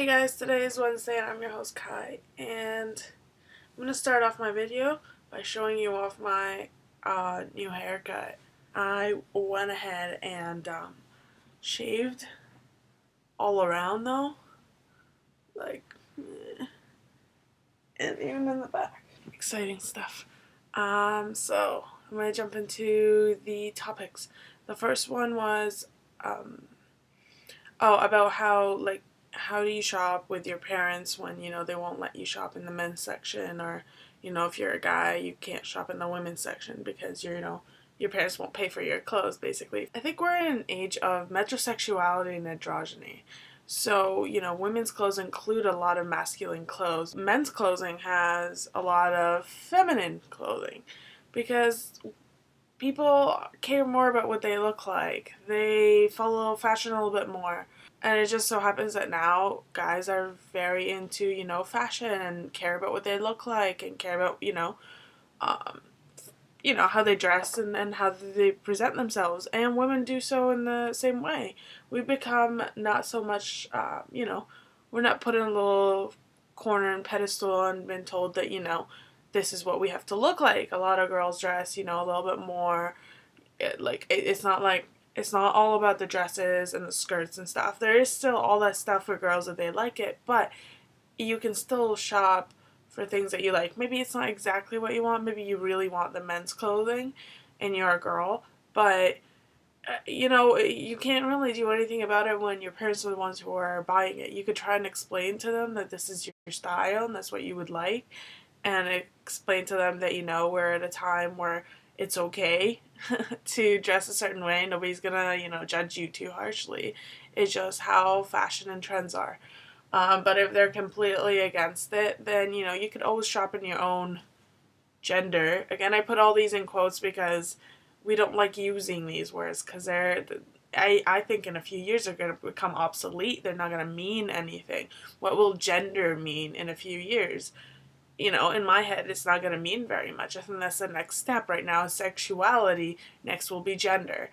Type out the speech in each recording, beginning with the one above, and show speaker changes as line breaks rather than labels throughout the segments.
Hey guys, today is Wednesday and I'm your host Kai, and I'm going to start off my video by showing you off my new haircut. I went ahead and shaved all around though, like, and even in the back. Exciting stuff. So I'm going to jump into the topics. The first one was, about how do you shop with your parents when, they won't let you shop in the men's section, or, if you're a guy, you can't shop in the women's section because your parents won't pay for your clothes, basically. I think we're in an age of metrosexuality and androgyny. So, women's clothes include a lot of masculine clothes. Men's clothing has a lot of feminine clothing because people care more about what they look like. They follow fashion a little bit more. And it just so happens that now guys are very into, fashion and care about what they look like and care about, um, how they dress and how they present themselves. And women do so in the same way. We've become not so much, we're not put in a little corner and pedestal and been told that, this is what we have to look like. A lot of girls dress, a little bit more, it's not like, it's not all about the dresses and the skirts and stuff. There is still all that stuff for girls if they like it, but you can still shop for things that you like. Maybe it's not exactly what you want. Maybe you really want the men's clothing and you're a girl, but you can't really do anything about it when your parents are the ones who are buying it. You could try and explain to them that this is your style and that's what you would like, and explain to them that, we're at a time where it's okay to dress a certain way. Nobody's gonna, judge you too harshly. It's just how fashion and trends are. But if they're completely against it, then, you could always shop in your own gender. Again, I put all these in quotes because we don't like using these words because I think in a few years they're going to become obsolete. They're not going to mean anything. What will gender mean in a few years? In my head, it's not going to mean very much. I think that's the next step. Right now is sexuality. Next will be gender.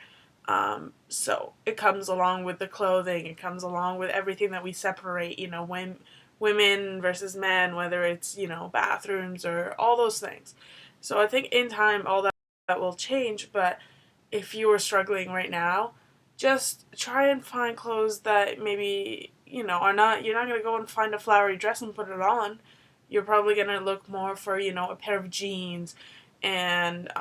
So it comes along with the clothing. It comes along with everything that we separate, when women versus men, whether it's, bathrooms or all those things. So I think in time, all that will change. But if you are struggling right now, just try and find clothes that maybe, are not, you're not going to go and find a flowery dress and put it on. You're probably going to look more for, a pair of jeans and,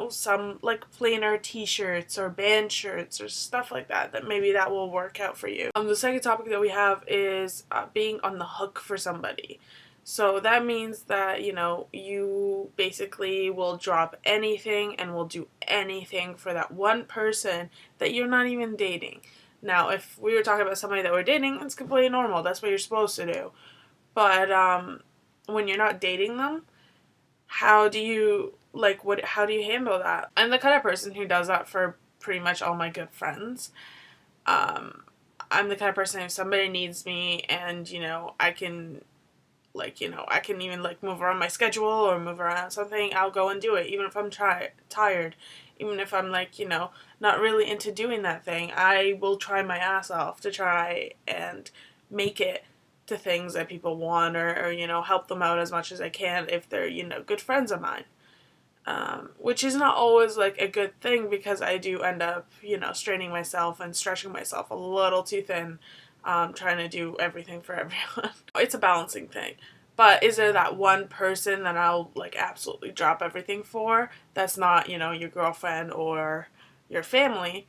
some like plainer t-shirts or band shirts or stuff like that maybe that will work out for you. The second topic that we have is being on the hook for somebody. So that means that, you basically will drop anything and will do anything for that one person that you're not even dating. Now, if we were talking about somebody that we're dating, it's completely normal. That's what you're supposed to do. But when you're not dating them, how do you how do you handle that? I'm the kind of person who does that for pretty much all my good friends. I'm the kind of person, if somebody needs me and, I can I can even move around my schedule or move around something, I'll go and do it, even if I'm tired, even if I'm not really into doing that thing. I will try my ass off to try and make it to things that people want, or help them out as much as I can if they're, good friends of mine. Which is not always a good thing because I do end up, straining myself and stretching myself a little too thin, trying to do everything for everyone. It's a balancing thing. But is there that one person that I'll absolutely drop everything for that's not, your girlfriend or your family?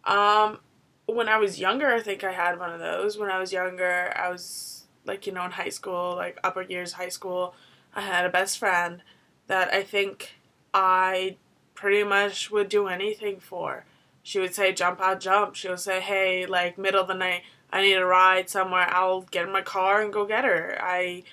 When I was younger, I think I had one of those. When I was younger, I was in high school, upper years high school, I had a best friend that I think I pretty much would do anything for. She would say, jump, I'll jump. She would say, hey, middle of the night, I need a ride somewhere. I'll get in my car and go get her. I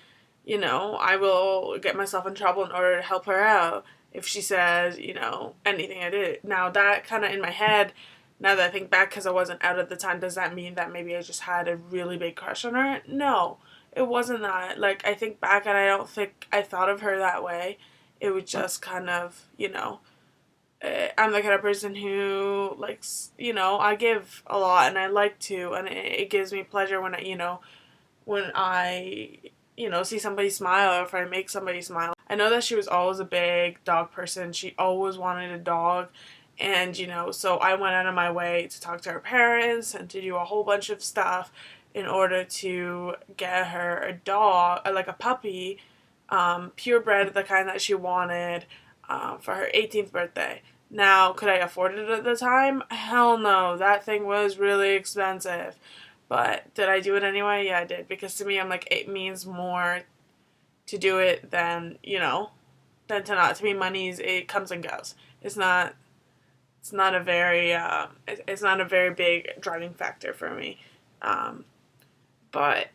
will get myself in trouble in order to help her out if she says, anything I did. Now, that kind of in my head, now that I think back, because I wasn't out at the time, does that mean that maybe I just had a really big crush on her? No, it wasn't that. I think back and I don't think I thought of her that way. It was just kind of, I'm the kind of person who likes, I give a lot and I like to, and it gives me pleasure when when I, see somebody smile or if I make somebody smile. I know that she was always a big dog person. She always wanted a dog. And, so I went out of my way to talk to her parents and to do a whole bunch of stuff in order to get her a dog, like a puppy, purebred, the kind that she wanted, for her 18th birthday. Now, could I afford it at the time? Hell no. That thing was really expensive. But did I do it anyway? Yeah, I did. Because to me, I'm like, it means more to do it than, than to not. To me, money's, it comes and goes. It's not a very, it's not a very big driving factor for me. But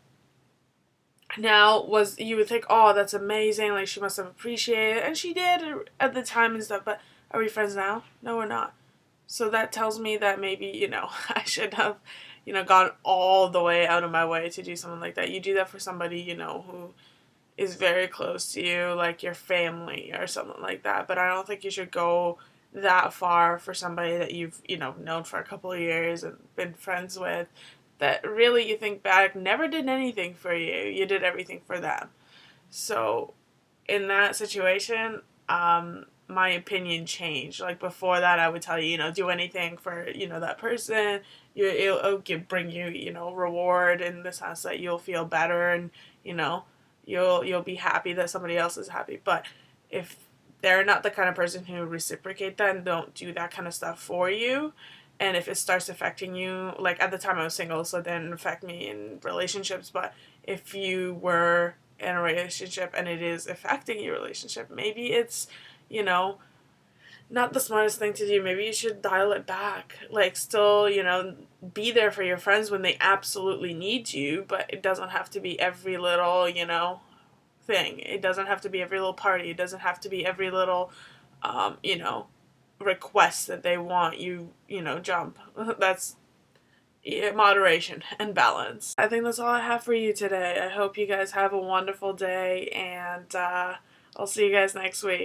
now you would think, oh, that's amazing, like she must have appreciated it, and she did at the time and stuff, but are we friends now? No, we're not. So that tells me that maybe, I should have, gone all the way out of my way to do something like that. You do that for somebody, who is very close to you, like your family or something like that, but I don't think you should go that far for somebody that you've, known for a couple of years and been friends with, that really, you think back, never did anything for you. You did everything for them. So in that situation, my opinion changed. Like before that, I would tell you, do anything for, that person. It'll bring you, reward in the sense that you'll feel better and, you'll be happy that somebody else is happy. But if they're not the kind of person who reciprocate that and don't do that kind of stuff for you, and if it starts affecting you, like at the time I was single, so it didn't affect me in relationships, but if you were in a relationship and it is affecting your relationship, maybe it's, not the smartest thing to do. Maybe you should dial it back. Like still, be there for your friends when they absolutely need you, but it doesn't have to be every little, thing. It doesn't have to be every little party. It doesn't have to be every little, request that they want you, jump. That's moderation and balance. I think that's all I have for you today. I hope you guys have a wonderful day, and I'll see you guys next week.